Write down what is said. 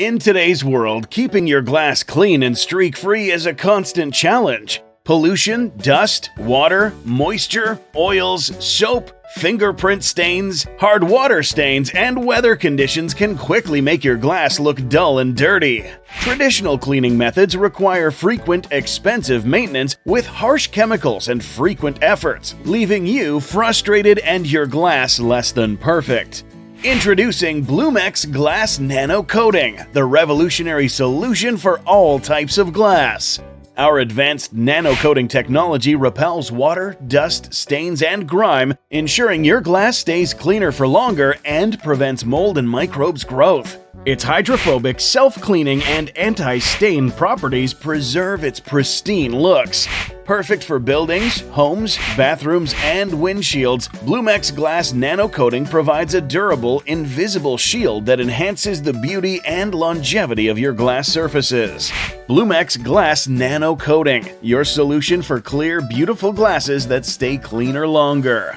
In today's world, keeping your glass clean and streak-free is a constant challenge. Pollution, dust, water, moisture, oils, soap, fingerprint stains, hard water stains, and weather conditions can quickly make your glass look dull and dirty. Traditional cleaning methods require frequent, expensive maintenance with harsh chemicals and frequent efforts, leaving you frustrated and your glass less than perfect. Introducing 𝐁𝐋𝐻 Glass Nano Coating, the revolutionary solution for all types of glass. Our advanced nano coating technology repels water, dust, stains, and grime, ensuring your glass stays cleaner for longer and prevents mold and microbes growth. Its hydrophobic, self-cleaning, and anti-stain properties preserve its pristine looks. Perfect for buildings, homes, bathrooms, and windshields, 𝐁𝐋𝐻 Glass Nano Coating provides a durable, invisible shield that enhances the beauty and longevity of your glass surfaces. 𝐁𝐻𝐻 Glass Nano Coating, your solution for clear, beautiful glasses that stay cleaner longer.